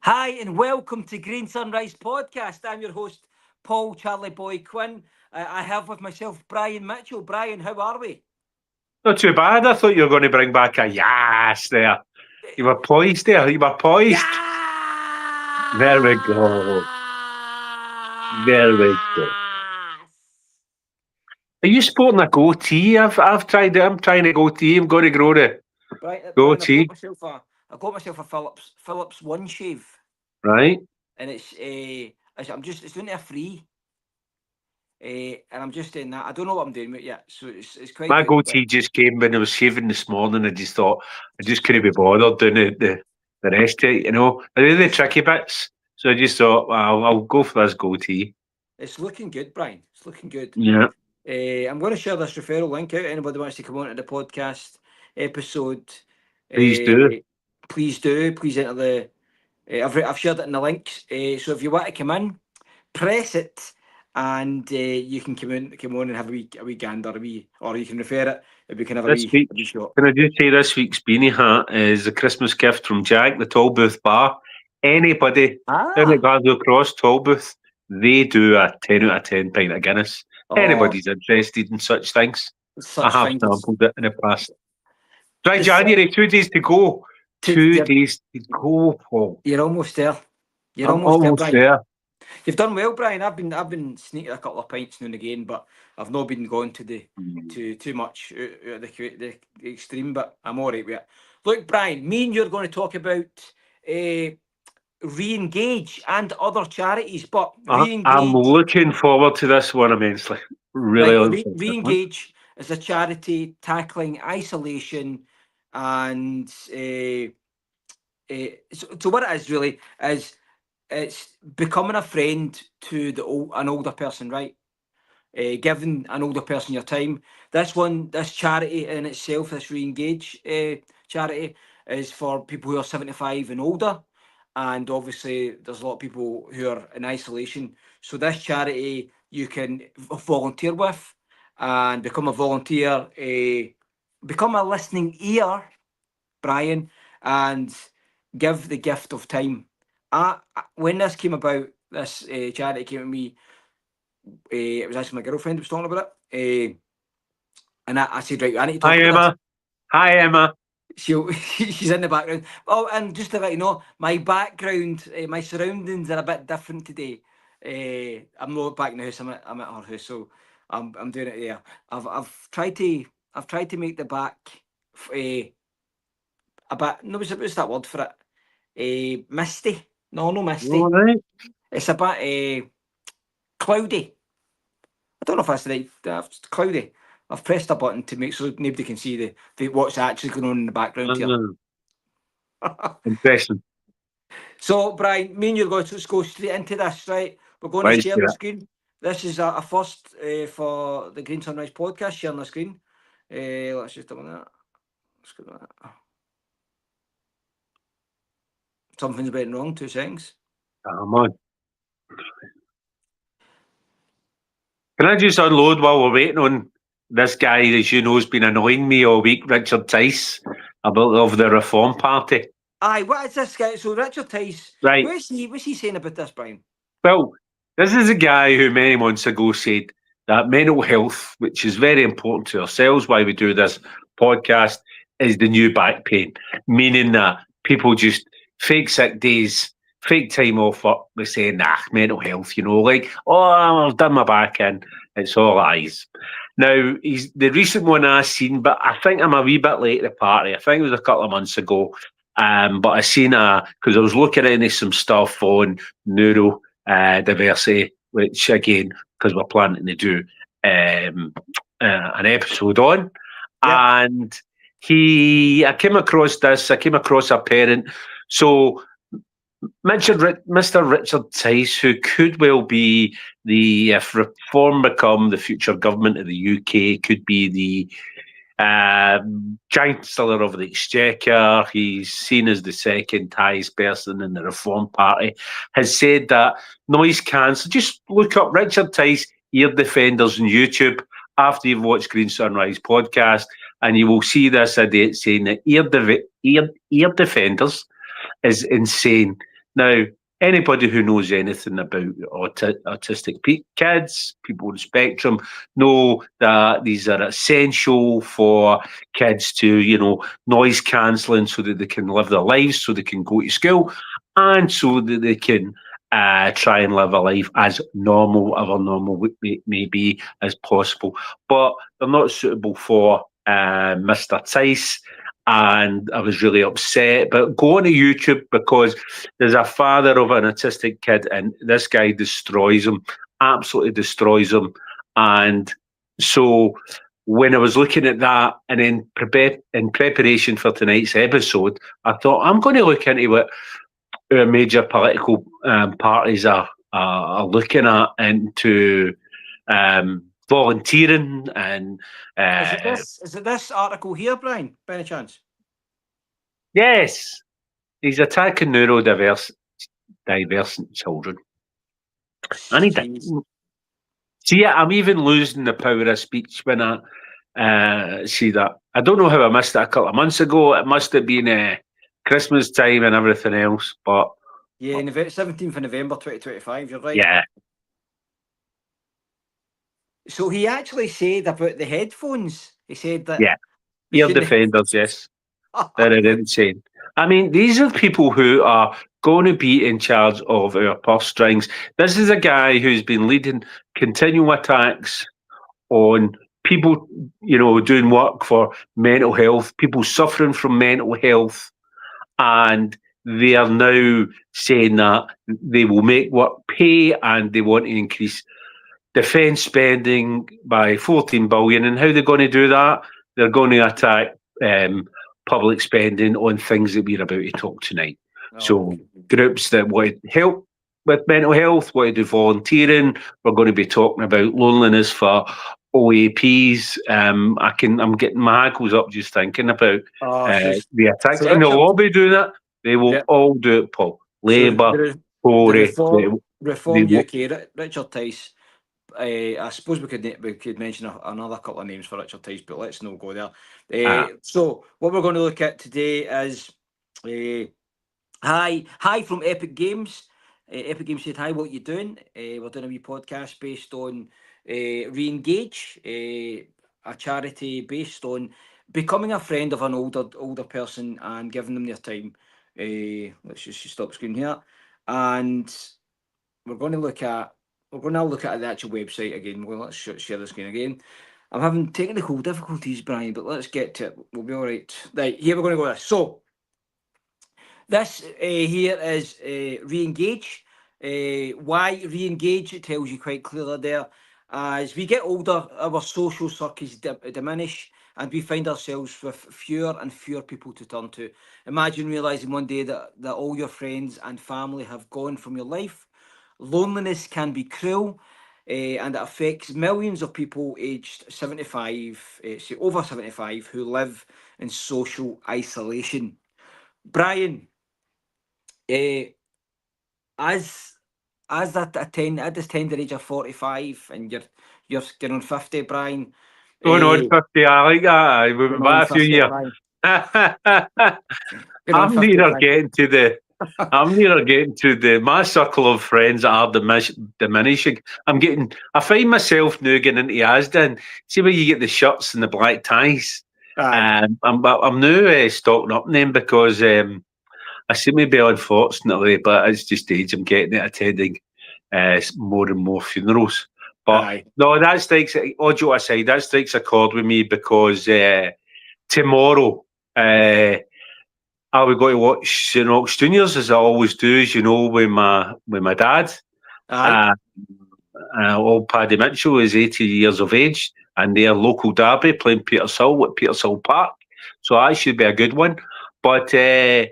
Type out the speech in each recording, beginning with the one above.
Hi, and welcome to Green Sunrise Podcast. I'm your host, Paul Charlie Boy Quinn. I have with myself Brian Mitchell. Brian, how are we? Not too bad. I thought you were going to bring back a yes there. You were poised there. You were poised. There we go. There we go. Are you sporting a goatee? I've tried it. I'm trying a goatee. I'm going to grow the Brian, goatee. I got myself a Phillips One Shave, Right? and it's doing a free, and I'm just doing that. I don't know what I'm doing with it yet, so it's quite My good. But goatee just came when I was shaving this morning. I just thought I just couldn't be bothered doing the rest of it. I do the tricky bits. So I just thought, well, I'll go for this goatee. it's looking good, Brian. It's looking good. Yeah. I'm going to share this referral link out. Anybody wants to come on to the podcast episode, Please do. please do. Please enter the. I've shared it in the links. So if you want to come in, press it, and you can come on and have a wee gander, or you can refer it. If we can have a This wee, week, a wee shot. can I just say this week's beanie hat is a Christmas gift from Jack, the Tallbooth Bar. Anybody down at Ah, Glasgow Cross, Tallbooth, they do a 10 out of 10 pint of Guinness. oh, Anybody's interested in such things. I such have things. sampled it in the past. Dry It's, January, 2 days to go. to, 2 days to go, Paul. you're almost there. You're I'm almost there, almost Brian. there. You've done well, Brian. I've been sneaking a couple of pints now and again, but I've not been going to the too much out of the extreme. But I'm all right with it. Look, Brian, me and you're going to talk about ReEngage and other charities, but I'm ReEngage, looking forward to this one immensely. Really right? looking forward to this one. ReEngage is a charity tackling isolation and so what it is really is it's becoming a friend to an older person, right? Giving an older person your time. This charity in itself, this ReEngage charity, is for people who are 75 and older. And obviously, there's a lot of people who are in isolation. So this charity you can volunteer with and become a volunteer, become a listening ear, Brian, and give the gift of time. When this came about, this charity came to me. It was actually my girlfriend who was talking about it, and I said, right, I need to talk Hi, about this. Emma. Hi, Emma. She's in the background. Oh, and just to let you know, my background, my surroundings are a bit different today. I'm not back in the house. I'm at her house, so I'm doing it there. I've tried to make the back a bit. No, what's that word for it? Misty. No All misty. right. It's a bit cloudy. I don't know if that's the right. It's cloudy. I've pressed a button to make sure nobody can see the what's actually going on in the background here. Interesting. So, Brian, me and you're going to just go straight into this, right? We're going to Right, share yeah. the screen. This is a first for the Green Sunrise podcast, sharing the screen. Let's just do that. Let's go to that. Something's been wrong. 2 seconds. Come on. Can I just unload while we're waiting on this guy, as you know, has been annoying me all week, Richard Tice, of the Reform Party? Aye, what is this guy? So Richard Tice, Right. what's he saying about this, Brian? Well, this is a guy who many months ago said that mental health, which is very important to ourselves, why we do this podcast, is the new back pain, meaning that people just fake sick days, fake time off work, they say, nah, mental health, like, oh, I've done my back in, it's all lies. Now, he's the recent one I've seen, but I think I'm a wee bit late to the party. I think it was a couple of months ago. But I seen because I was looking into some stuff on neuro diversity, which again, because we're planning to do an episode on. Yeah. And I came across this, I came across a parent. So Mr. Richard Tice, who could well be if Reform become the future government of the UK, could be the Chancellor of the Exchequer, he's seen as the second highest person in the Reform Party, has said that noise cancelling. Just look up Richard Tice ear defenders on YouTube after you've watched Green Sunrise podcast, and you will see this idiot saying that ear defenders is insane. Now, anybody who knows anything about autistic kids, people on the spectrum, know that these are essential for kids to, noise cancelling so that they can live their lives, so they can go to school, and so that they can try and live a life as normal, ever normal may be, as possible. But they're not suitable for Mr. Tice. And I was really upset. But go on to YouTube, because there's a father of an autistic kid, and this guy destroys him, absolutely destroys him. And so when I was looking at that, and in preparation for tonight's episode, I thought I'm going to look into what our major political parties are looking at into volunteering and Is it this article here, Brian, by any chance? yes, he's attacking neurodiverse diverse children. I need to see it. I'm even losing the power of speech when I see that. I don't know how I missed it a couple of months ago. It must have been Christmas time and everything else. But yeah, 17th of November 2025. You're right. yeah. So he actually said about the headphones. He said that. Yeah. Ear defenders, yes. They're insane. I mean, these are people who are going to be in charge of our purse strings. This is a guy who's been leading continual attacks on people, doing work for mental health, people suffering from mental health, and they are now saying that they will make work pay, and they want to increase defence spending by 14 billion. And how they're going to do that? They're going to attack public spending on things that we're about to talk tonight. So groups that want to help with mental health, want to do volunteering. We're going to be talking about loneliness for OAPs. I'm getting my hackles up just thinking about the attacks. And they'll all be doing it. They will all do it, Paul. Labour, Tory, Reform UK, Richard Tice. I suppose we could mention another couple of names for Richard Tice, but let's not go there. So what we're going to look at today is hi from Epic Games. Epic Games said, hi, what you doing? We're doing a wee podcast based on ReENGAGE, a charity based on becoming a friend of an older person and giving them their time. Let's just stop screen here, and we're going to look at the actual website again. Let's share the screen again. I'm having technical difficulties, Brian, but let's get to it. We'll be all right. Right, here we're going to go with this. So this here is ReENGAGE. Why ReENGAGE? It tells you quite clearly there. As we get older, our social circles diminish, and we find ourselves with fewer and fewer people to turn to. Imagine realising one day that all your friends and family have gone from your life. Loneliness can be cruel, and it affects millions of people aged 75, over 75, who live in social isolation. Brian, as at this tender age of 45, and you're getting on 50, Brian. Going on 50, I like that. We've been back a few years. I'm neither getting to the my circle of friends that are diminishing. I find myself now getting into Asda, and see where you get the shirts and the black ties. I'm now stocking up in them because I seem to be, unfortunately, but it's just age I'm getting at attending more and more funerals. But no, that strikes, all joke aside, that strikes a chord with me because tomorrow I'll be going to watch St Ox Juniors, as I always do, as you know, with my dad. Old Paddy Mitchell is 80 years of age, and their local derby playing Petershill at Petershill Park. So that should be a good one. But he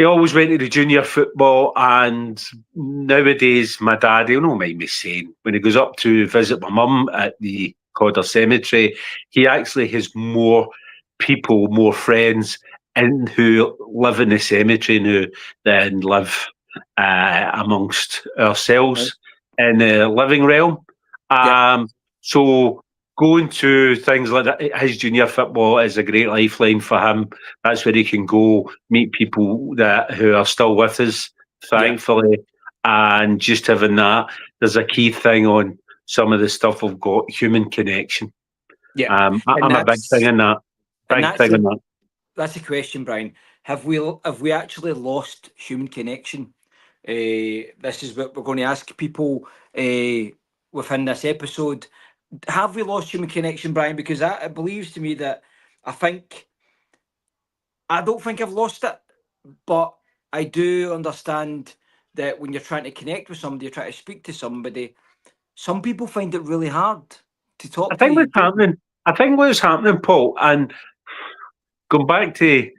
always went to the junior football, and nowadays my dad, he'll not mind me saying, when he goes up to visit my mum at the Codder Cemetery, he actually has more people, more friends who live in the cemetery now than live amongst ourselves in the living realm. So going to things like that, his junior football is a great lifeline for him. That's where he can go meet people who are still with us thankfully, and just having that. There's a key thing on some of the stuff we've got, human connection. Yeah. I'm a big thing in that. And Big thing in that. that's the question, Brian. Have we actually lost human connection? This is what we're going to ask people within this episode. Have we lost human connection, Brian? Because it believes to me that I don't think I've lost it, but I do understand that when you're trying to connect with somebody, you're trying to speak to somebody, some people find it really hard to talk to you. I think what's happening, Paul, and going back to,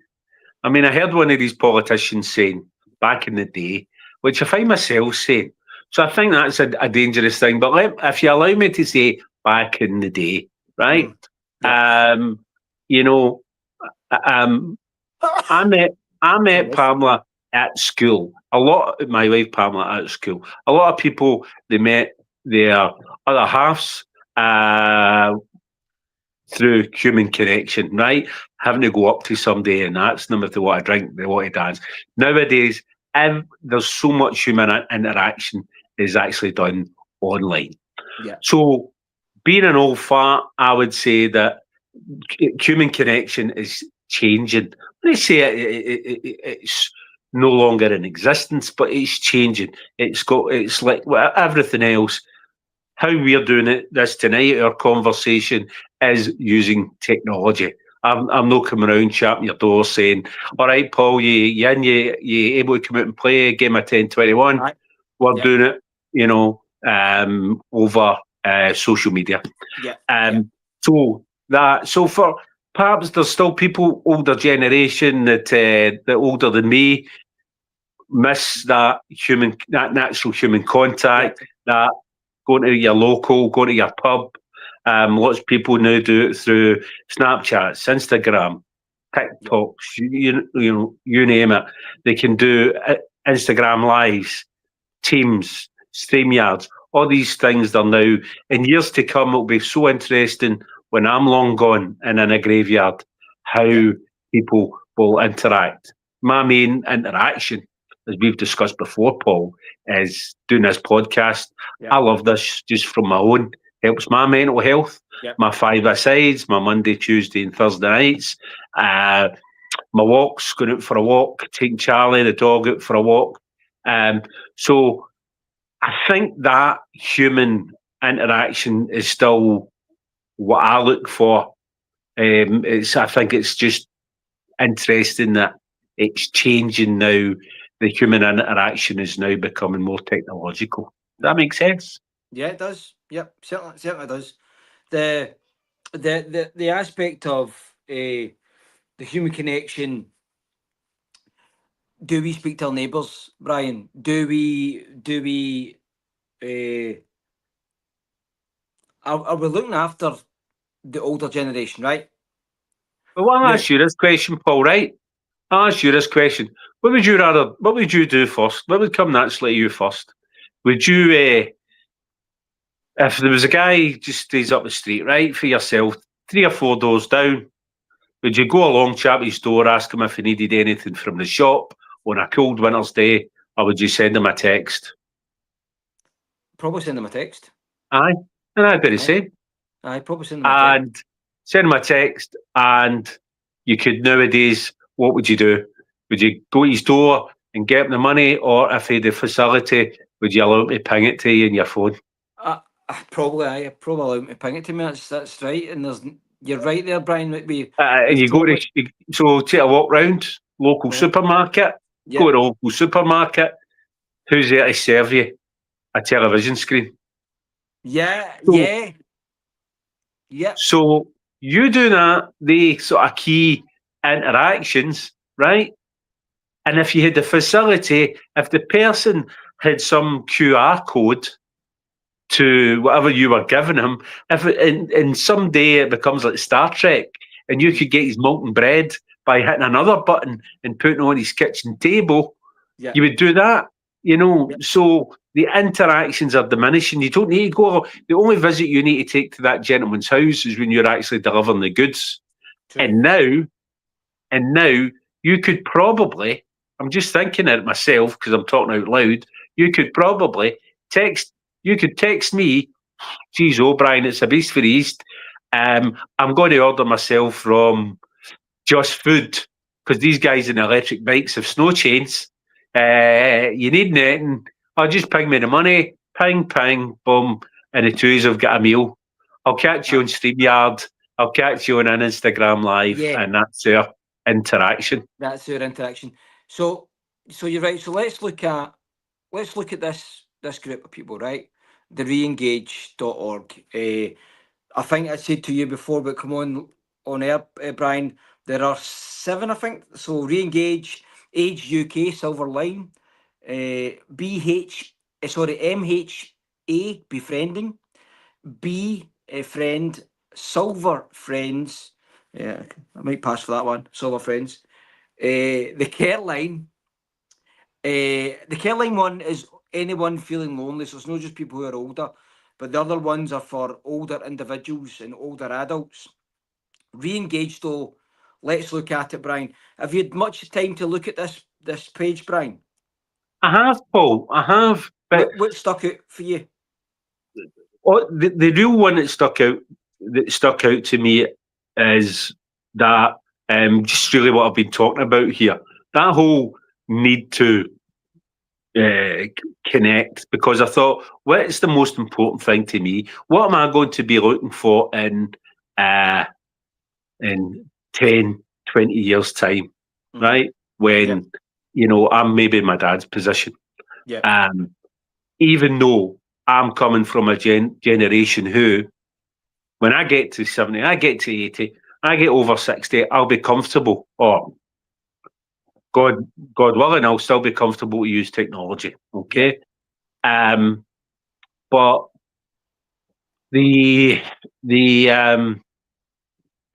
I heard one of these politicians saying back in the day, which I find myself saying. So I think that's a dangerous thing. But if you allow me to say back in the day, right? Yeah. You know, I met Pamela at school. My wife Pamela at school. A lot of people, they met their other halves through human connection, right? Having to go up to somebody and asking them if they want to drink, they want to dance. Nowadays, there's so much human interaction is actually done online. Yeah. So, being an old fart, I would say that human connection is changing. They say it's no longer in existence, but it's changing. It's like everything else. How we're doing this tonight, our conversation is using technology. I'm not coming around chapping your door saying, all right, Paul, you able to come out and play a game of 1021? Right. We're doing it, over social media. Yeah. So for perhaps there's still people, older generation that older than me, miss that natural human contact, that going to your local, going to your pub. Lots of people now do it through Snapchats, Instagram, TikToks, you name it. They can do Instagram lives, Teams, StreamYards, all these things are now. In years to come, it'll be so interesting when I'm long gone and in a graveyard, how people will interact. My main interaction, as we've discussed before, Paul, is doing this podcast. I love this just from my own. Helps my mental health, my 5-a-sides, my Monday, Tuesday and Thursday nights, my walks, going out for a walk, taking Charlie, the dog, out for a walk. So I think that human interaction is still what I look for. I think it's just interesting that it's changing now. The human interaction is now becoming more technological. Does that make sense? Yeah, it does. Yep, certainly does. The aspect of the human connection. Do we speak to our neighbours, Brian? Do we? Are we looking after the older generation, right? Well, I'll ask you this question, Paul, right? I'll ask you this question. What would you do first? What would come naturally to you first? Would you, if there was a guy just stays up the street, right, for yourself, 3 or 4 doors down, would you go along, chat at his door, ask him if he needed anything from the shop on a cold winter's day, or would you send him a text? Probably send him a text. Aye, and I'd be the same. Aye, probably send him a text. And send him a text, and you could nowadays, what would you do? Would you go to his door and get him the money, or if he had the facility, would you allow him to ping it to you in your phone? Probably allow him to ping it to me. That's right. And you're right there, Brian. And you go to take a walk round local supermarket. Go to the local supermarket. Who's there to serve you? A television screen. Yeah. So you do that, the sort of key interactions, right? And if you had the facility, if the person had some QR code to whatever you were giving him, if in some day it becomes like Star Trek and you could get his molten bread by hitting another button and putting it on his kitchen table, you would do that, So the interactions are diminishing. You don't need to go. The only visit you need to take to that gentleman's house is when you're actually delivering the goods. True. And now you could probably, I'm just thinking it myself because I'm talking out loud. You could probably text. You could text me, geez, O'Brien, it's a beast for the East. I'm going to order myself from Just Food because these guys in electric bikes have snow chains. You need netting. I'll just ping me the money. Ping, ping, boom. And the twos have got a meal. I'll catch you Uh, on StreamYard. I'll catch you on an Instagram Live. yeah, And that's our interaction. that's our interaction. So, so you're right. So let's look at this group of people, right? The reengage.org. I think I said to you before, but come on air, Brian. There are 7, I think. So reengage, Age UK, Silver Line, MHA, befriending, friend, Silver Friends. Yeah, I might pass for that one. Silver Friends. The care line. The care line one is anyone feeling lonely. So it's not just people who are older, but the other ones are for older individuals and older adults. Re-engage though. Let's look at it, Brian. Have you had much time to look at this page, Brian? I have, Paul. I have. But What stuck out for you? the real one that stuck out to me is that just really what I've been talking about here. That whole need to connect, because I thought, what is the most important thing to me? What am I going to be looking for uh, in 10, 20 years' time, right? Yep. When, I'm maybe in my dad's position. Yep. Even though I'm coming from a generation who, when I get to 70, I get to 80, I get over 60, I'll be comfortable. Or God willing, I'll still be comfortable to use technology. Okay. But the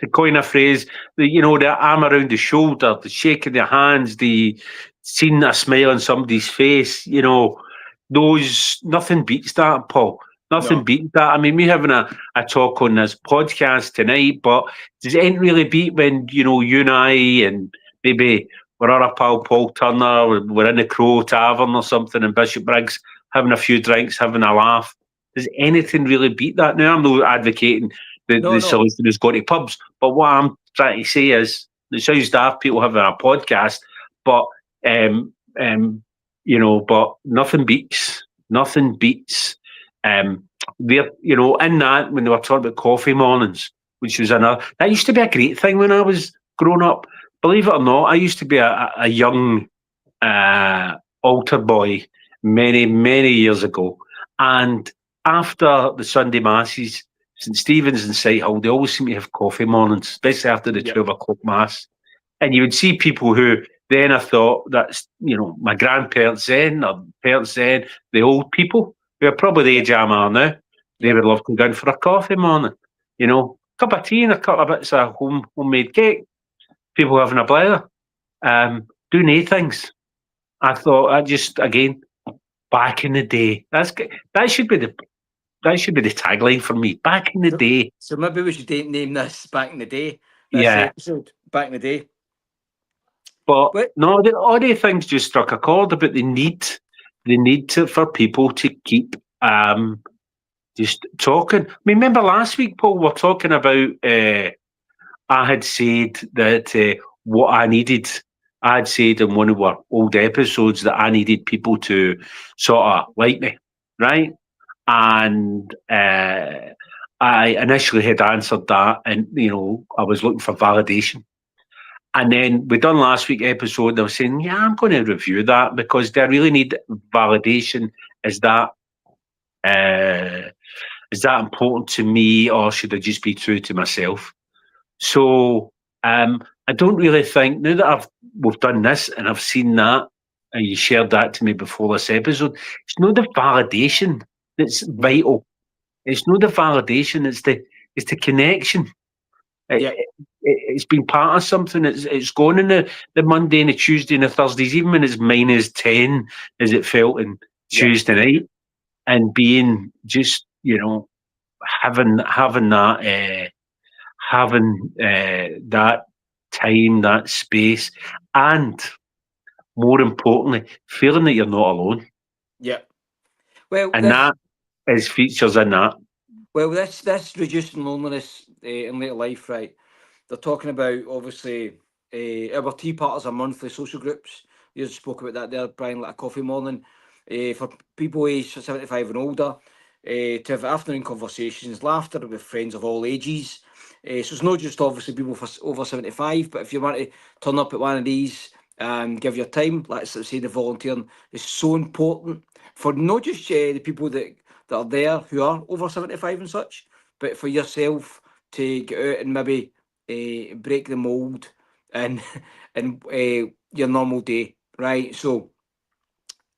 to coin a phrase, the arm around the shoulder, the shaking their hands, the seeing a smile on somebody's face, those, nothing beats that, Paul. Nothing No. beats that. I mean, we're having a talk on this podcast tonight, but does it really beat when, you and I and maybe our other pal Paul Turner, we're in the Crow Tavern or something in Bishop Briggs, having a few drinks, having a laugh. Does anything really beat that? Now, I'm not advocating the No. solution is go to pubs, but what I'm trying to say is, it sounds daft, people having a podcast, but but nothing beats there. In that, when they were talking about coffee mornings, which was another, that used to be a great thing when I was growing up. Believe it or not, I used to be a young altar boy many years ago, and after the Sunday masses, St Stephen's and Sighthill, they always seem to have coffee mornings, especially after the Yep. 12 o'clock mass. And you would see people who then I thought that's, my grandparents then, or parents then, the old people who are probably the age I'm at now, they Yep. would love to go down for a coffee morning. Cup of tea and a couple of bits of homemade cake. People having a blather. Doing things. I thought I just, again, back in the day. That should be the tagline for me. Back in the day. So maybe we should name this back in the day. This Yeah. episode back in the day. But But no, all the things just struck a chord about the need for people to keep just talking. I mean, remember last week, Paul, we were talking about. I had said that what I needed. I had said in one of our old episodes that I needed people to sort of like me, right? And I initially had answered that, and I was looking for validation. And then we done last week episode. And I was saying, yeah, I'm going to review that because do I really need validation? Is that important to me, or should I just be true to myself? So I don't really think now that we've done this and I've seen that, and you shared that to me before this episode. It's not the validation that's vital. It's not the validation. It's the connection. yeah, It's been part of something. It's gone in the Monday and the Tuesday and the Thursdays, even when it's -10 as it felt in yeah, Tuesday night, and being just having that time, that space, and more importantly, feeling that you're not alone. Yeah. Well, And this that is features in that. this reducing loneliness in later life, right? They're talking about obviously our tea parties are monthly social groups. You just spoke about that there, Brian, like a coffee morning for people aged 75 and older. To have afternoon conversations, laughter with friends of all ages. So it's not just obviously people for over 75, but if you want to turn up at one of these and give your time, let's say the volunteering is so important for not just the people that are there who are over 75 and such, but for yourself to get out and maybe break the mold and your normal day, right? So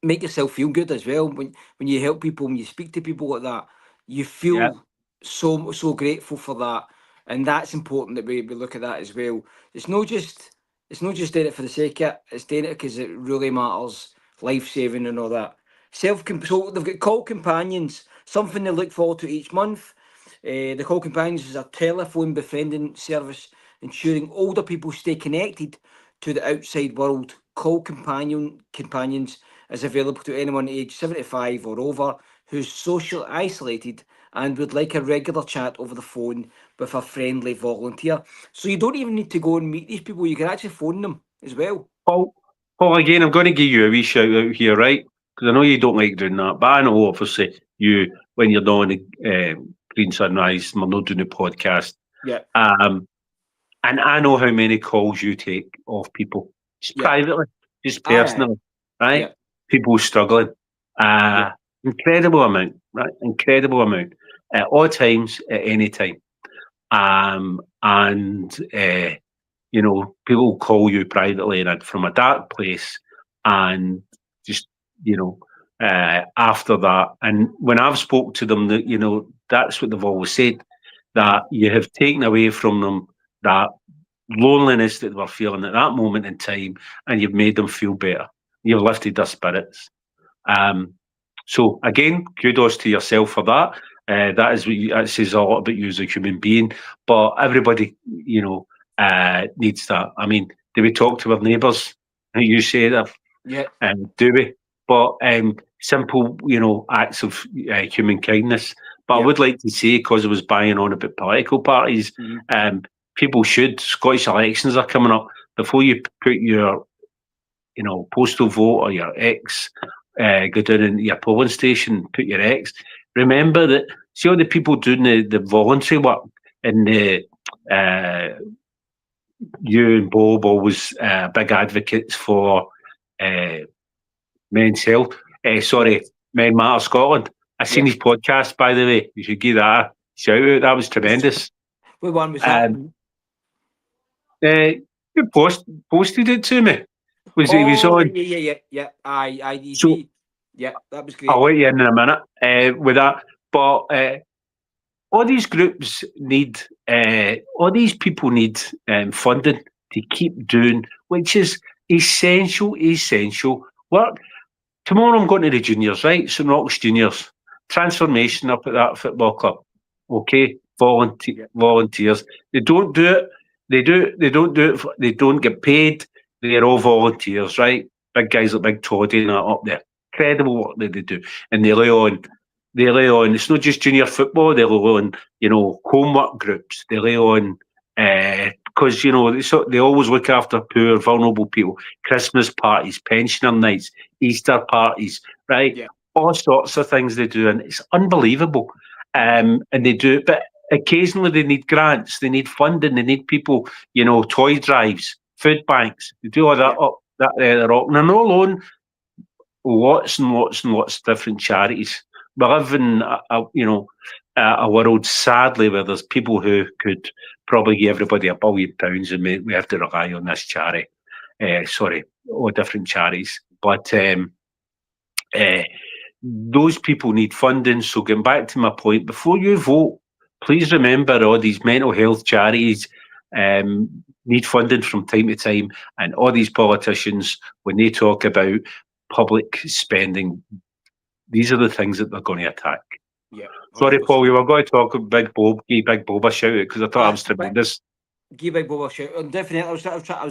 make yourself feel good as well when you help people, when you speak to people like that, you Yeah, feel so grateful for that, and that's important that we look at that as well. It's not just doing it for the sake of it, it's doing it because it really matters, life saving and all that. So they've got call companions, something they look forward to each month. The call companions is a telephone befriending service ensuring older people stay connected to the outside world. Call companions is available to anyone aged 75 or over who's social isolated and would like a regular chat over the phone with a friendly volunteer. So you don't even need to go and meet these people, you can actually phone them as well. Paul. Paul, again, I'm going to give you a wee shout out here, right? Because I know you don't like doing that, but I know obviously you when you're not on the Green Sunrise, we're not doing a podcast. Yeah, Um, and I know how many calls you take off people, just yeah, privately, just aye, personally, right? yeah, People struggling. yeah, Incredible amount, right? Incredible amount at all times, at any time. And people call you privately from a dark place, and just after that, and when I've spoke to them, that that's what they've always said, that you have taken away from them that loneliness that they were feeling at that moment in time, and you've made them feel better. You've lifted their spirits. Um, so again, kudos to yourself for that. That says a lot about you as a human being. But everybody, needs that. I mean, do we talk to our neighbours? You say that, yeah, do we? But simple, acts of human kindness. But I yeah, would like to say, because I was buying on about political parties, mhm, um, people should. Scottish elections are coming up. Before you put your postal vote or your X, go down in your polling station, put your X. Remember that, see all the people doing the voluntary work and you and Bob always big advocates for uh, men's health. yes, Sorry, Men Matter Scotland. I seen yeah. his podcast, by the way. You should give that a shout out. That was tremendous. What one was that? Um, you posted it to me. He was Oh, right, on. yeah, yeah, yeah, yeah. So IDP. Yeah, that was I'll great. let you in a minute with that. But all these groups need, all these people need funding to keep doing, which is essential work. Tomorrow I'm going to the juniors, right? St Rock's Juniors. Transformation up at that football club. Okay? Yeah, Volunteers. They don't do it. They don't do it. They don't get paid. They're all volunteers, right? Big guys like Big Toddy and that up there. Incredible work that they do. And they lay on, it's not just junior football, they lay on, homework groups. They lay on, because, they always look after poor, vulnerable people. Christmas parties, pensioner nights, Easter parties, right? yeah, All sorts of things they do, and it's unbelievable. And they do it, but occasionally they need grants, they need funding, they need people, toy drives, food banks. They do all that yeah, up that the rock, and they're not alone. Lots and lots and lots of different charities. We live in a world, sadly, where there's people who could probably give everybody £1 billion, and we have to rely on this charity. Sorry, all different charities, but uh, those people need funding. So, getting back to my point, before you vote, please remember all these mental health charities need funding from time to time, and all these politicians, when they talk about public spending, these are the things that they're going to attack. yeah, Sorry, Paul, 100%. we were going to talk about Big Bob, give Big Bob a shout out because I thought I Ah, was tremendous. give Big Bob a shout. And definitely, I was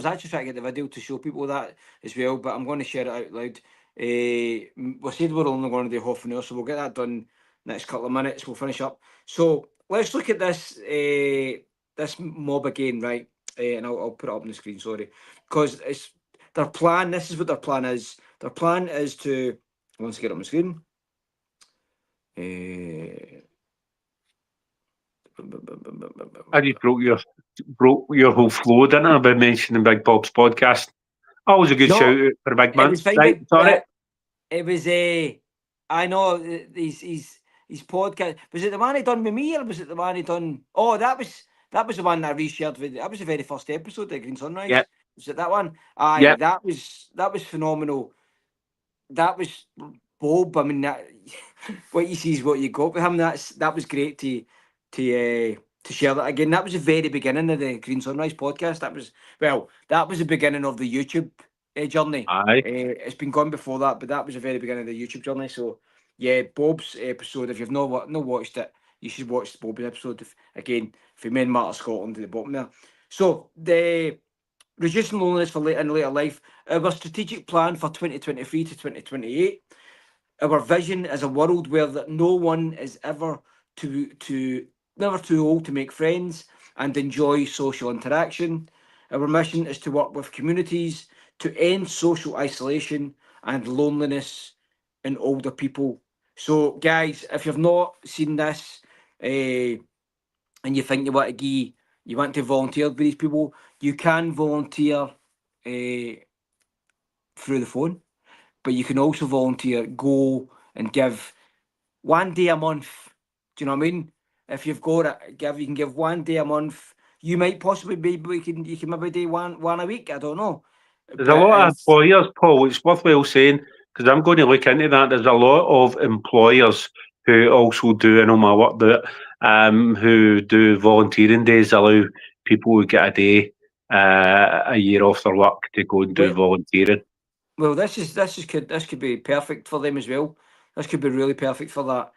actually trying to get the video to show people that as well, but I'm going to share it out loud. We said we're only going to do half an hour, so we'll get that done next couple of minutes. We'll finish up. So let's look at this mob again, right? And I'll put it up on the screen. Sorry, because it's their plan. This is what their plan is. Their plan is to once get it on the screen. And you broke your whole flow, didn't I, by mentioning Big Bob's podcast? Always a good No, shout out for a big it man. was fine, Right, sorry. it was a. I know his podcast. Was it the one he done with me, or was it the one he done? Oh, that was the one that I reshared with. That was the very first episode of Green Sunrise. Yeah, Was it that one? Aye, yeah. that was phenomenal. That was Bob. I mean, that what you see is what you got with him. That was great to share that again. That was the very beginning of the Green Sunrise podcast. That was the beginning of the YouTube journey. Aye. It's been gone before that, but that was the very beginning of the YouTube journey. So yeah, Bob's episode. If you've not watched it, you should watch Bob's episode. Again, for Men Matter Scotland at the bottom there. So the reducing loneliness for in later life. Our strategic plan for 2023 to 2028. Our vision is a world where that no one is ever never too old to make friends and enjoy social interaction. Our mission is to work with communities to end social isolation and loneliness in older people. So, guys, if you've not seen this, and you think you want to volunteer with these people, you can volunteer through the phone, but you can also volunteer, go and give 1 day a month. Do you know what I mean? If you've got it, you can give 1 day a month. You might possibly be, you can maybe do one a week. I don't know, There's a but lot of it's employers, Paul. It's worthwhile saying because I'm going to look into that. There's a lot of employers who also do, I know my work do it, who do volunteering days, allow people who get a day a year off their work to go and do well, volunteering. this could be perfect for them as well. This could be really perfect for that.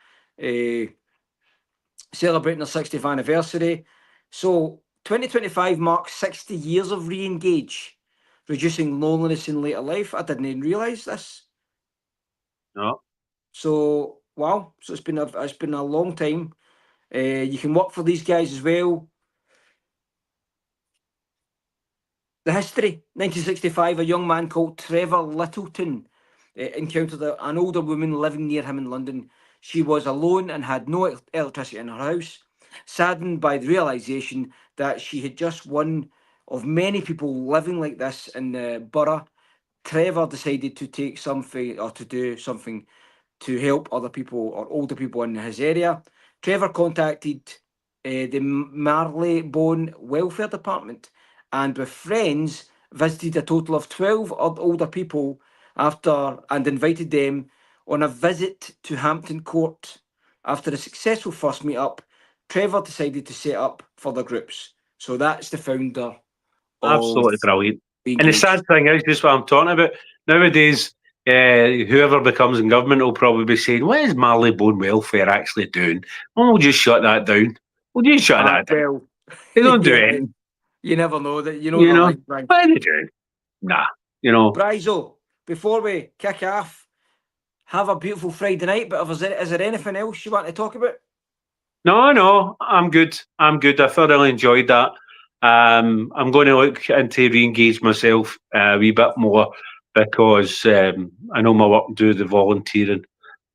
Celebrating their 60th anniversary. So 2025 marks 60 years of ReENGAGE, reducing loneliness in later life. I didn't even realise this. No. So wow, so it's been a long time. You can work for these guys as well. The history: 1965, a young man called Trevor Littleton encountered an older woman living near him in London. She was alone and had no electricity in her house. Saddened by the realisation that she had just one of many people living like this in the borough, Trevor decided to take something or to do something to help other people or older people in his area. Trevor contacted the Marleybone Welfare Department and with friends visited a total of 12 older people after and invited them on a visit to Hampton Court. After a successful first meet-up, Trevor decided to set up further groups. So that's the founder of Absolutely brilliant. And the Engage. sad thing is, just what I'm talking about nowadays, whoever becomes in government will probably be saying, "What is Marleybone Welfare actually doing?" Well, we'll just shut that down. We'll just shut that down. Well, They don't do yeah, anything. you never know that. You know You they're know like Brian. what are they doing? Nah. You know. Bryzo, before we kick off, have a beautiful Friday night. But is there anything else you want to talk about? No, I'm good. I'm good. I thoroughly enjoyed that. I'm going to look into re-engage myself a wee bit more because I know my work do the volunteering,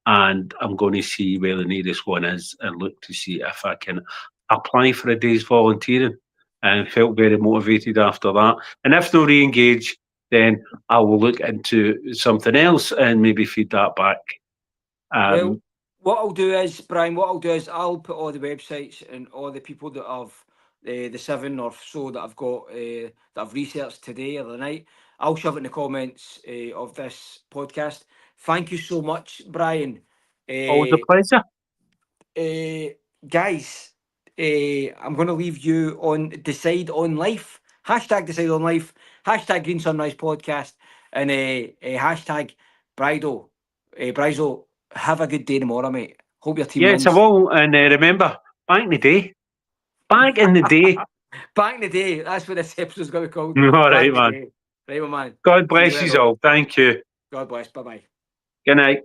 and I'm going to see where the nearest one is and look to see if I can apply for a day's volunteering. And felt very motivated after that. And if no re-engage, then I will look into something else and maybe feed that back. Well, Um, what I'll do is, Brian, what I'll do is I'll put all the websites and all the people that have the 7 or so that I've got that I've researched today or the night. I'll shove it in the comments of this podcast. Thank you so much, Brian. always a Uh, pleasure. Guys, I'm going to leave you on Decide on Life. Hashtag Decide on Life. Hashtag Green Sunrise Podcast. And hashtag Brido. Brizo, have a good day tomorrow, mate. Hope your team Yes, I wins. will. And remember, back in the day, Back in the day, that's what this episode's going to be called. All Back right, in the man. day. Right, my man. God See you bless later you on. all. Thank you. God bless. Bye bye. Good night.